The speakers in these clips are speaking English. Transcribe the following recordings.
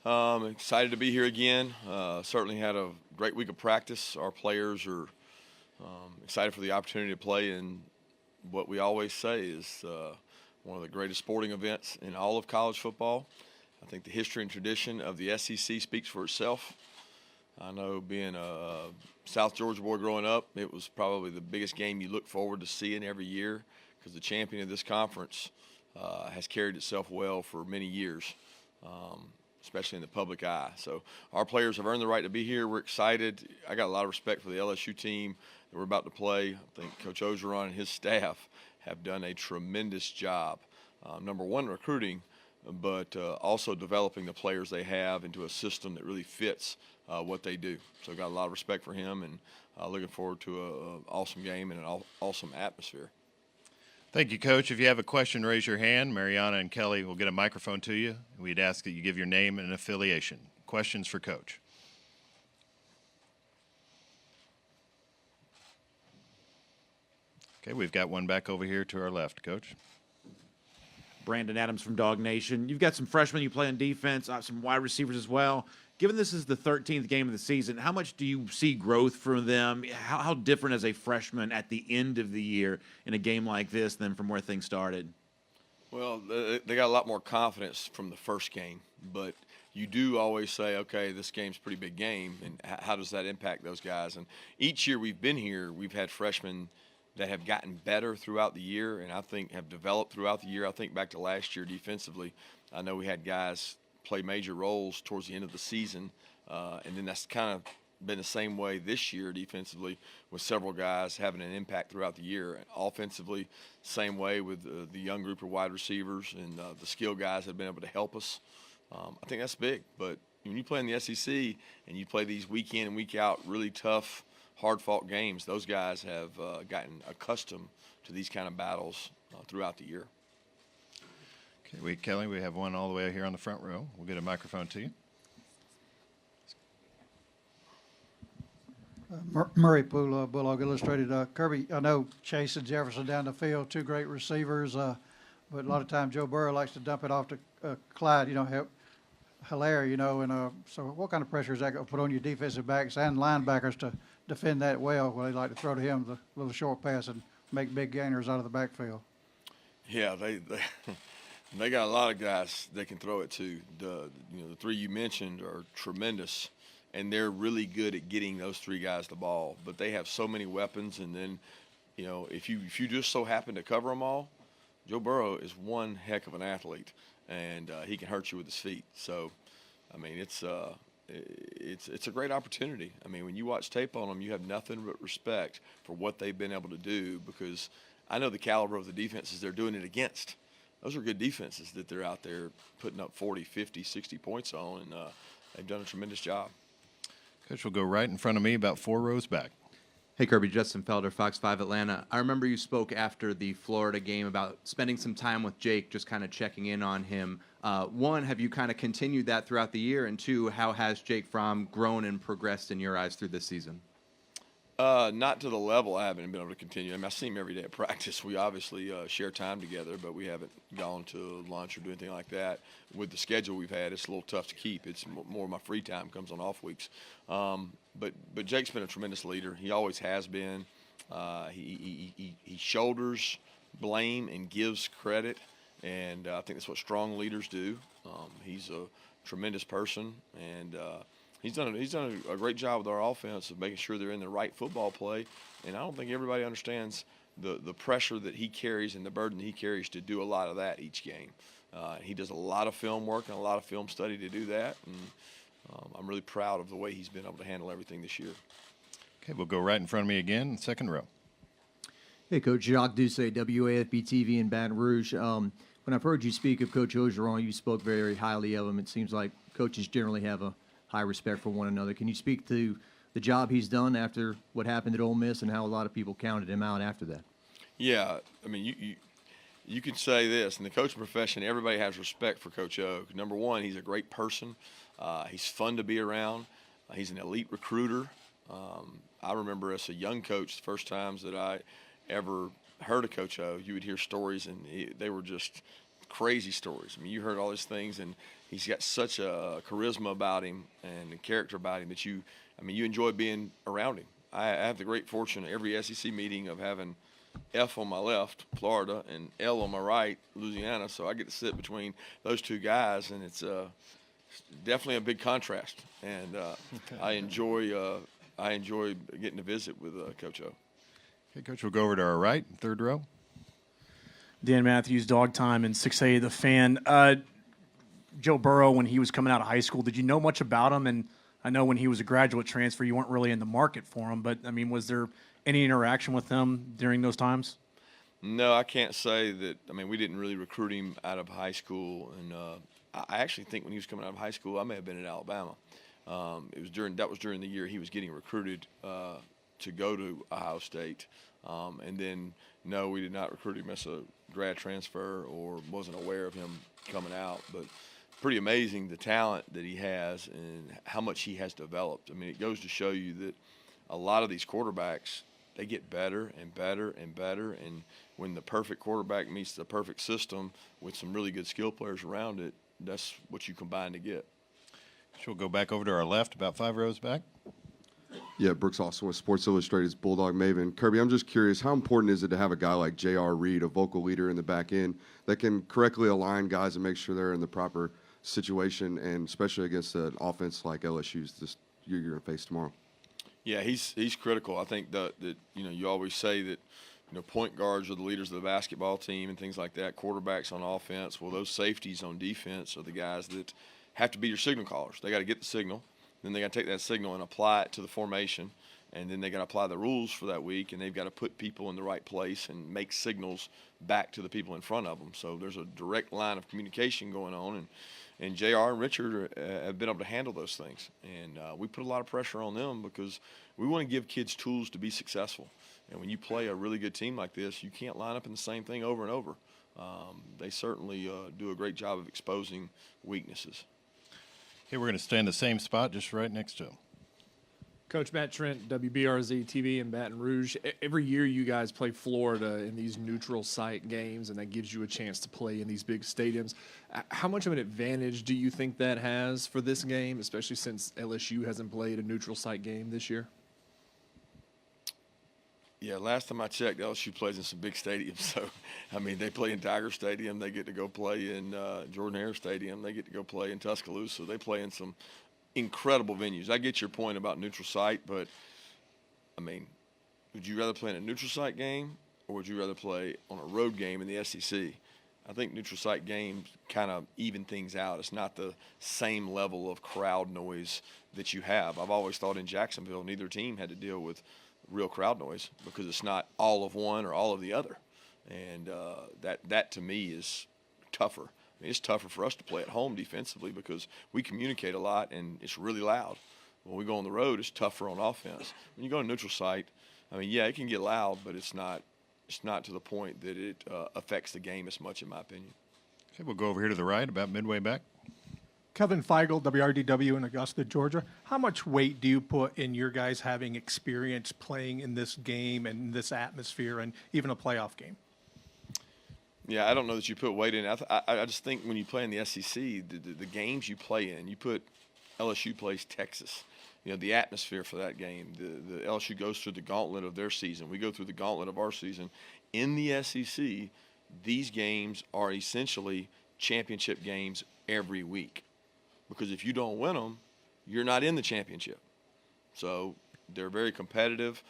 Excited to be here again. Certainly had a great week of practice. Our players are excited for the opportunity to play in what we always say is one of the greatest sporting events in all of college football. I think the history and tradition of the SEC speaks for itself. I know being a South Georgia boy growing up, it was probably the biggest game you look forward to seeing every year because the champion of this conference has carried itself well for many years, especially in the public eye. So our players have earned the right to be here. We're excited. I got a lot of respect for the LSU team that we're about to play. I think Coach Orgeron and his staff have done a tremendous job. Number one, recruiting, but also developing the players they have into a system that really fits what they do. So got a lot of respect for him, and looking forward to an awesome game and an awesome atmosphere. Thank you, Coach. If you have a question, raise your hand. Mariana and Kelly will get a microphone to you. We'd ask that you give your name and affiliation. Questions for Coach? Okay, we've got one back over here to our left, Coach. Brandon Adams from Dog Nation. You've got some freshmen you play on defense, some wide receivers as well. Given this is the 13th game of the season, how much do you see growth from them? How different as a freshman at the end of the year in a game like this than from where things started? Well, they got a lot more confidence from the first game, but you do always say, okay, this game's a pretty big game, and how does that impact those guys? And each year we've been here, we've had freshmen that have gotten better throughout the year and I think have developed throughout the year. I think back to last year defensively, I know we had guys play major roles towards the end of the season, and then that's kind of been the same way this year defensively with several guys having an impact throughout the year. And offensively, same way with the young group of wide receivers and the skill guys have been able to help us. I think that's big, but when you play in the SEC and you play these week in and week out really tough, hard-fought games, those guys have gotten accustomed to these kind of battles throughout the year. Okay, Kelly, we have one all the way here on the front row. We'll get a microphone to you. Murray Poole, Bulldog Illustrated. Kirby, I know Chase and Jefferson down the field, two great receivers, but a lot of times Joe Burrow likes to dump it off to Clyde, Herrien, and so what kind of pressure is that going to put on your defensive backs and linebackers to defend that well when they like to throw to him the little short pass and make big gainers out of the backfield? Yeah, they got a lot of guys they can throw it to. The three you mentioned are tremendous, and they're really good at getting those three guys the ball. But they have so many weapons, and then, if you just so happen to cover them all, Joe Burrow is one heck of an athlete, and he can hurt you with his feet. So, I mean, it's a great opportunity. I mean, when you watch tape on them, you have nothing but respect for what they've been able to do, because I know the caliber of the defenses they're doing it against. Those are good defenses that they're out there putting up 40, 50, 60 points on, and they've done a tremendous job. Coach will go right in front of me, about 4 rows back. Hey, Kirby, Justin Felder, Fox 5 Atlanta. I remember you spoke after the Florida game about spending some time with Jake, just kind of checking in on him. One, have you kind of continued that throughout the year? And two, how has Jake Fromm grown and progressed in your eyes through this season? Not to the level I haven't been able to continue. I mean, I see him every day at practice. We obviously share time together, but we haven't gone to lunch or do anything like that. With the schedule we've had, it's a little tough to keep. It's more of my free time comes on off weeks. But Jake's been a tremendous leader. He always has been. He shoulders blame and gives credit, and I think that's what strong leaders do. He's a tremendous person, and He's done a great job with our offense of making sure they're in the right football play, and I don't think everybody understands the pressure that he carries and the burden that he carries to do a lot of that each game. He does a lot of film work and a lot of film study to do that, and I'm really proud of the way he's been able to handle everything this year. Okay, we'll go right in front of me again, second row. Hey, Coach. Jacques Doucet, WAFB-TV in Baton Rouge. When I've heard you speak of Coach Orgeron, you spoke very highly of him. It seems like coaches generally have a high respect for one another. Can you speak to the job he's done after what happened at Ole Miss and how a lot of people counted him out after that? Yeah, I mean, you could say this. In the coaching profession, everybody has respect for Coach O. Number one, he's a great person. He's fun to be around. He's an elite recruiter. I remember as a young coach, the first times that I ever heard of Coach O, you would hear stories, and they were just crazy stories. I mean, you heard all these things, and he's got such a charisma about him and a character about him that you enjoy being around him. I have the great fortune of every SEC meeting of having F on my left, Florida, and L on my right, Louisiana. So I get to sit between those two guys, and it's definitely a big contrast. And I enjoy getting to visit with Coach O. Okay, Coach, we'll go over to our right, third row. Dan Matthews, Dog Time, and 6A The Fan. Joe Burrow, when he was coming out of high school, did you know much about him? And I know when he was a graduate transfer, you weren't really in the market for him. But, I mean, was there any interaction with him during those times? No, I can't say that. I mean, we didn't really recruit him out of high school. And I actually think when he was coming out of high school, I may have been at Alabama. That was during the year he was getting recruited to go to Ohio State. And then, no, we did not recruit him as a grad transfer or wasn't aware of him coming out. But pretty amazing the talent that he has and how much he has developed. I mean, it goes to show you that a lot of these quarterbacks, they get better and better and better. And when the perfect quarterback meets the perfect system with some really good skill players around it, that's what you combine to get. We'll go back over to our left, about 5 rows back. Yeah, Brooks Austin with Sports Illustrated's Bulldog Maven. Kirby, I'm just curious, how important is it to have a guy like J.R. Reed, a vocal leader in the back end, that can correctly align guys and make sure they're in the proper situation, and especially against an offense like LSU's you're going to face tomorrow? Yeah, he's critical. I think that you always say that point guards are the leaders of the basketball team and things like that. Quarterbacks on offense, well, those safeties on defense are the guys that have to be your signal callers. They got to get the signal, then they got to take that signal and apply it to the formation, and then they got to apply the rules for that week, and they've got to put people in the right place and make signals back to the people in front of them. So there's a direct line of communication going on, and JR and Richard have been able to handle those things. And we put a lot of pressure on them because we want to give kids tools to be successful. And when you play a really good team like this, you can't line up in the same thing over and over. They certainly do a great job of exposing weaknesses. Okay, we're going to stay in the same spot, just right next to him. Coach Matt Trent, WBRZ TV in Baton Rouge. Every year you guys play Florida in these neutral site games, and that gives you a chance to play in these big stadiums. How much of an advantage do you think that has for this game, especially since LSU hasn't played a neutral site game this year? Yeah, last time I checked, LSU plays in some big stadiums. So, I mean, they play in Tiger Stadium. They get to go play in Jordan-Hare Stadium. They get to go play in Tuscaloosa. They play in some incredible venues. I get your point about neutral site, but, I mean, would you rather play in a neutral site game or would you rather play on a road game in the SEC? I think neutral site games kind of even things out. It's not the same level of crowd noise that you have. I've always thought in Jacksonville, neither team had to deal with real crowd noise because it's not all of one or all of the other. And that to me is tougher. I mean, it's tougher for us to play at home defensively because we communicate a lot and it's really loud. When we go on the road, it's tougher on offense. When you go to neutral site, I mean, yeah, it can get loud, but it's not to the point that it affects the game as much, in my opinion. Okay, we'll go over here to the right, about midway back. Kevin Feigl, WRDW in Augusta, Georgia. How much weight do you put in your guys having experience playing in this game and this atmosphere and even a playoff game? Yeah, I don't know that you put weight in it. I just think when you play in the SEC, the games you play in, you put LSU plays Texas. The atmosphere for that game. The LSU goes through the gauntlet of their season. We go through the gauntlet of our season. In the SEC, these games are essentially championship games every week. Because if you don't win them, you're not in the championship. So they're very competitive.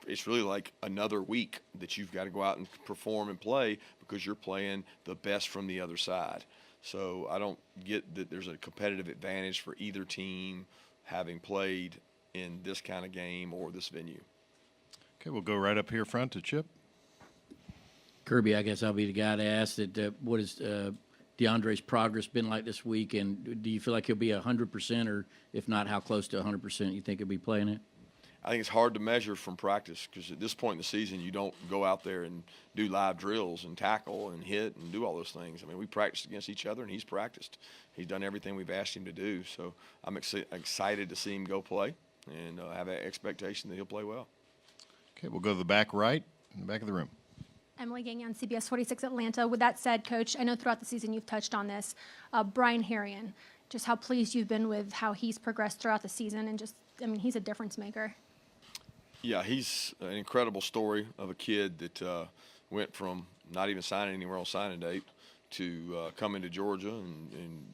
It's really like another week that you've got to go out and perform and play because you're playing the best from the other side. So I don't get that there's a competitive advantage for either team having played in this kind of game or this venue. Okay, we'll go right up here front to Chip. Kirby, I guess I'll be the guy to ask that. What has DeAndre's progress been like this week, and do you feel like he'll be 100%, or if not, how close to 100% you think he'll be playing it? I think it's hard to measure from practice because at this point in the season, you don't go out there and do live drills and tackle and hit and do all those things. I mean, we practiced against each other, and he's practiced. He's done everything we've asked him to do. So I'm excited to see him go play and have an expectation that he'll play well. Okay, we'll go to the back right, in the back of the room. Emily Gagnon, CBS 46 Atlanta. With that said, Coach, I know throughout the season you've touched on this. Brian Herrien, just how pleased you've been with how he's progressed throughout the season, and just, I mean, he's a difference maker. Yeah, he's an incredible story of a kid that went from not even signing anywhere on signing date to coming to Georgia. And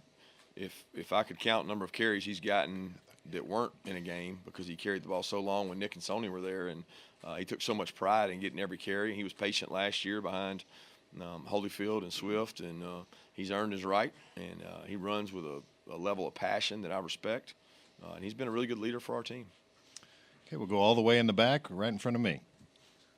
if I could count the number of carries he's gotten that weren't in a game, because he carried the ball so long when Nick and Sony were there, and he took so much pride in getting every carry. He was patient last year behind Holyfield and Swift, and he's earned his right, and he runs with a level of passion that I respect, and he's been a really good leader for our team. Okay, we'll go all the way in the back, right in front of me.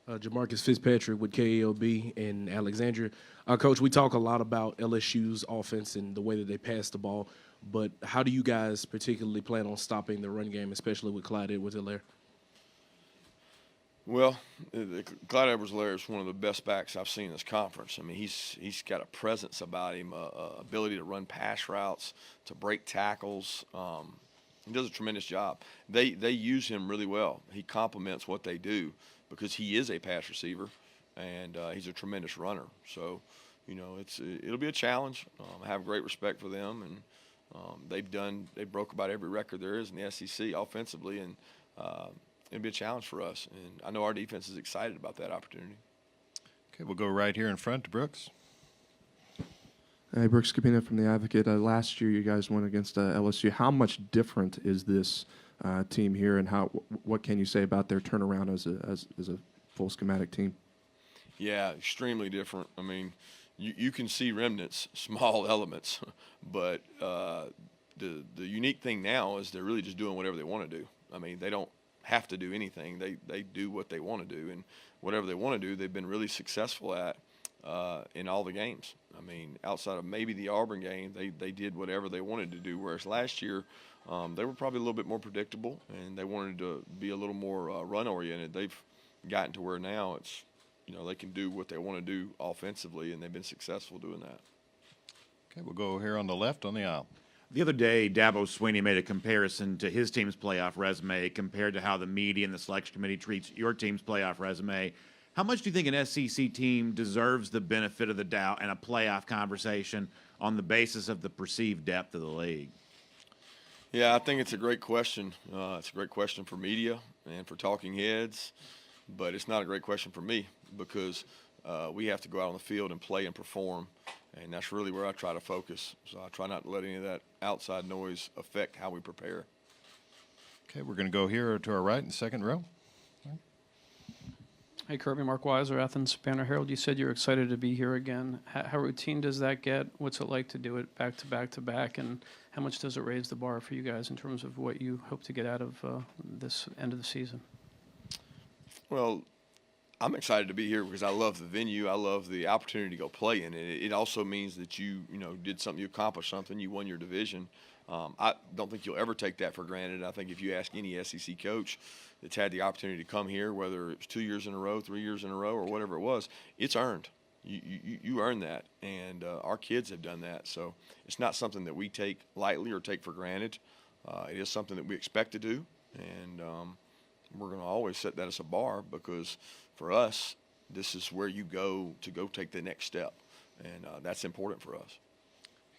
Jamarcus Fitzpatrick with KALB in Alexandria. Coach, we talk a lot about LSU's offense and the way that they pass the ball, but how do you guys particularly plan on stopping the run game, especially with Clyde Edwards-Helaire? Well, Clyde Edwards-Helaire is one of the best backs I've seen in this conference. I mean, he's got a presence about him, ability to run pass routes, to break tackles. He does a tremendous job. They use him really well. He complements what they do because he is a pass receiver, and he's a tremendous runner. So, you know, it'll be a challenge. I have great respect for them, and they broke about every record there is in the SEC offensively, and it'll be a challenge for us. And I know our defense is excited about that opportunity. Okay, we'll go right here in front to Brooks. Hey, Brooks Capina from The Advocate. Last year you guys went against LSU. How much different is this team here, and what can you say about their turnaround as a full schematic team? Yeah, extremely different. I mean, you can see remnants, small elements, but the unique thing now is they're really just doing whatever they want to do. I mean, they don't have to do anything. They do what they want to do, and whatever they want to do, they've been really successful at in all the games. I mean, outside of maybe the Auburn game, they did whatever they wanted to do, whereas last year they were probably a little bit more predictable, and they wanted to be a little more run-oriented. They've gotten to where now it's, you know, they can do what they want to do offensively, and they've been successful doing that. Okay, we'll go here on the left on the aisle. The other day, Dabo Swinney made a comparison to his team's playoff resume compared to how the media and the selection committee treats your team's playoff resume. How much do you think an SEC team deserves the benefit of the doubt and a playoff conversation on the basis of the perceived depth of the league? Yeah, I think it's a great question. It's a great question for media and for talking heads, but it's not a great question for me because we have to go out on the field and play and perform, and that's really where I try to focus. So I try not to let any of that outside noise affect how we prepare. Okay, we're going to go here to our right in the second row. Hey, Kirby, Mark Weiser, Athens Banner Herald. You said you're excited to be here again. How routine does that get? What's it like to do it back to back to back? And how much does it raise the bar for you guys in terms of what you hope to get out of this end of the season? Well, I'm excited to be here because I love the venue. I love the opportunity to go play in it. It also means that you did something, you accomplished something, you won your division. I don't think you'll ever take that for granted. I think if you ask any SEC coach that's had the opportunity to come here, whether it was 2 years in a row, 3 years in a row, or whatever it was, it's earned. You earned that, and our kids have done that. So it's not something that we take lightly or take for granted. It is something that we expect to do, and we're going to always set that as a bar because for us, this is where you go to go take the next step, and that's important for us.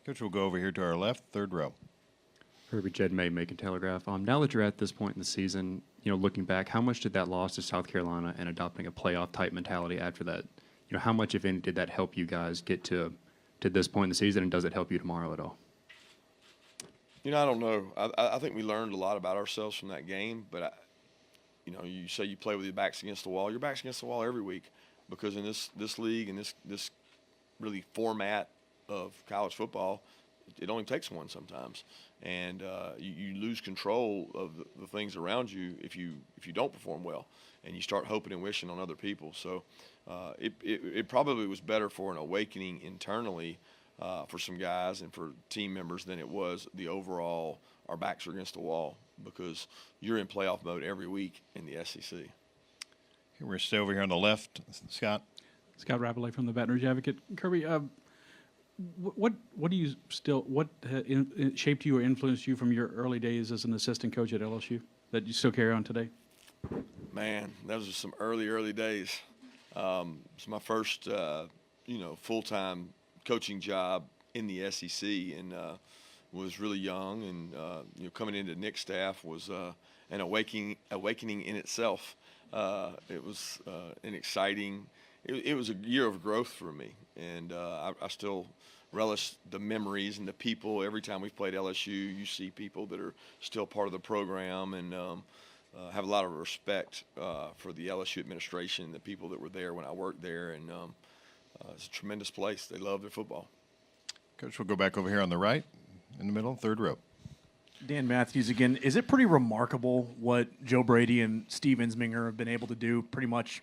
Coach, we'll go over here to our left, third row. Herbie Jed May, Macon Telegraph. Now that you're at this point in the season, looking back, how much did that loss to South Carolina and adopting a playoff-type mentality after that, how much, if any, did that help you guys get to this point in the season, and does it help you tomorrow at all? I don't know. I think we learned a lot about ourselves from that game, but, you say you play with your backs against the wall. Your back's against the wall every week because in this league and this really format of college football, it only takes one sometimes. And you lose control of the things around you if you don't perform well, and you start hoping and wishing on other people. So it probably was better for an awakening internally for some guys and for team members than it was the overall our backs are against the wall because you're in playoff mode every week in the SEC. Okay, we're going to stay over here on the left. Scott. Scott Rappley from the Baton Rouge Advocate. Kirby, what shaped you or influenced you from your early days as an assistant coach at LSU that you still carry on today? Man, those are some early days. It's my first, full-time coaching job in the SEC, and was really young. And coming into Nick's staff was an awakening in itself. It was an exciting. It was a year of growth for me, and I still relish the memories and the people. Every time we've played LSU, you see people that are still part of the program, and have a lot of respect for the LSU administration, the people that were there when I worked there, and it's a tremendous place. They love their football. Coach, we'll go back over here on the right, in the middle, third row. Dan Matthews again. Is it pretty remarkable what Joe Brady and Steve Ensminger have been able to do pretty much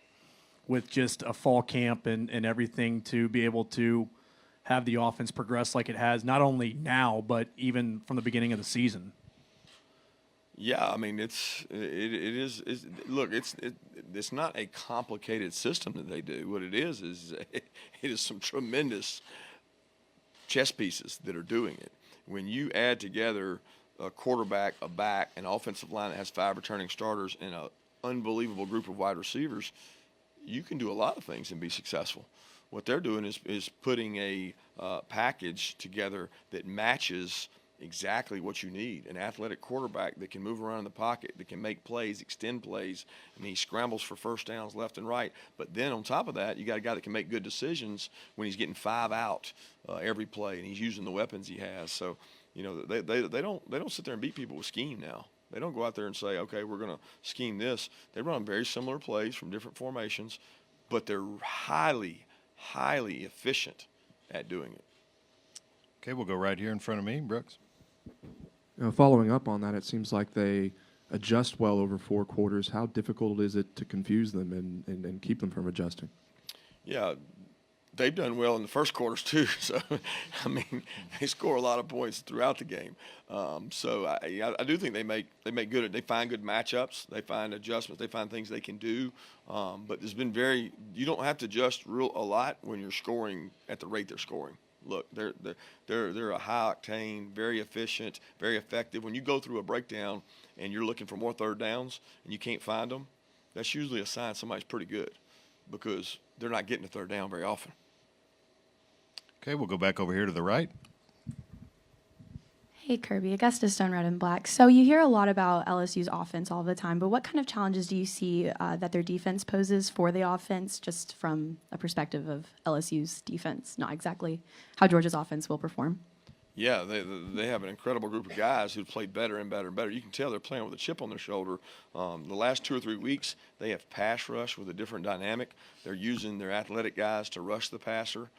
with just a fall camp and everything to be able to have the offense progress like it has, not only now, but even from the beginning of the season? Yeah, I mean, it's not a complicated system that they do. What it is it is some tremendous chess pieces that are doing it. When you add together a quarterback, a back, an offensive line that has 5 returning starters, and an unbelievable group of wide receivers, you can do a lot of things and be successful. What they're doing is putting a package together that matches exactly what you need. An athletic quarterback that can move around in the pocket, that can make plays, extend plays. I mean, he scrambles for first downs left and right. But then on top of that, you got a guy that can make good decisions when he's getting 5 out every play, and he's using the weapons he has. So, they don't sit there and beat people with scheme now. They don't go out there and say, okay, we're going to scheme this. They run very similar plays from different formations, but they're highly, highly efficient at doing it. Okay, we'll go right here in front of me, Brooks. Following up on that, it seems like they adjust well over 4 quarters. How difficult is it to confuse them and keep them from adjusting? Yeah, they've done well in the first quarters too. So, I mean, they score a lot of points throughout the game. So I do think they find good matchups, they find adjustments, they find things they can do. But there's been you don't have to adjust a lot when you're scoring at the rate they're scoring. Look, they're a high octane, very efficient, very effective. When you go through a breakdown and you're looking for more third downs and you can't find them, that's usually a sign somebody's pretty good, because they're not getting a third down very often. Okay, we'll go back over here to the right. Hey, Kirby, Augusta Stone, Red and Black. So you hear a lot about LSU's offense all the time, but what kind of challenges do you see that their defense poses for the offense, just from a perspective of LSU's defense, not exactly how Georgia's offense will perform? Yeah, they have an incredible group of guys who've played better and better and better. You can tell they're playing with a chip on their shoulder. The last 2 or 3 weeks, they have pass rush with a different dynamic. They're using their athletic guys to rush the passer.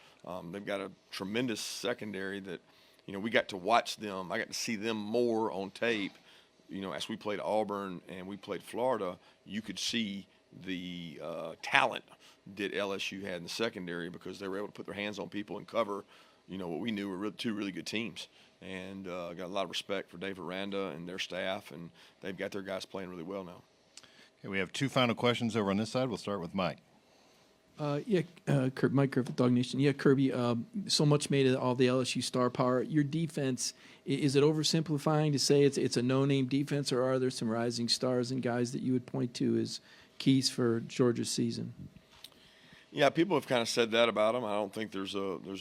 They've got a tremendous secondary that, we got to watch them. I got to see them more on tape. As we played Auburn and we played Florida, you could see the talent that LSU had in the secondary, because they were able to put their hands on people and cover, what we knew were 2 really good teams. And got a lot of respect for Dave Aranda and their staff, and they've got their guys playing really well now. Okay, we have 2 final questions over on this side. We'll start with Mike. Mike Griffith, Dog Nation. Yeah, Kirby, so much made of all the LSU star power. Your defense, is it oversimplifying to say it's a no-name defense, or are there some rising stars and guys that you would point to as keys for Georgia's season? Yeah, people have kind of said that about them. I don't think there's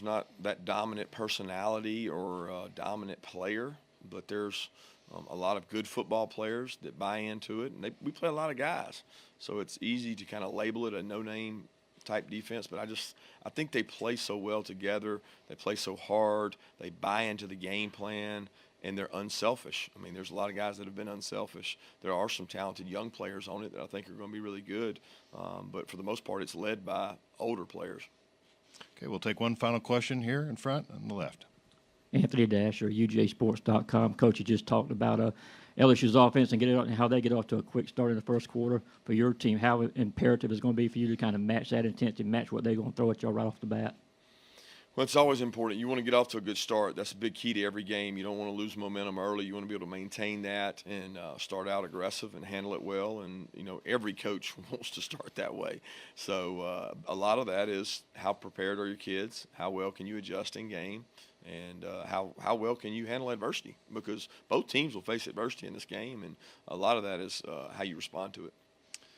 not that dominant personality or dominant player, but there's a lot of good football players that buy into it, and we play a lot of guys, so it's easy to kind of label it a no-name type defense. But I think they play so well together. They play so hard. They buy into the game plan, and they're unselfish. I mean, there's a lot of guys that have been unselfish. There are some talented young players on it that I think are going to be really good. But for the most part, it's led by older players. Okay, we'll take one final question here in front on the left. Anthony Dasher, UGAsports.com. Coach, you just talked about LSU's offense and how they get off to a quick start in the first quarter. For your team, how imperative is going to be for you to kind of match that intensity, match what they're going to throw at you right off the bat? Well, it's always important. You want to get off to a good start. That's a big key to every game. You don't want to lose momentum early. You want to be able to maintain that and start out aggressive and handle it well. And, every coach wants to start that way. So a lot of that is how prepared are your kids, how well can you adjust in game, and how well can you handle adversity, because both teams will face adversity in this game, and a lot of that is how you respond to it.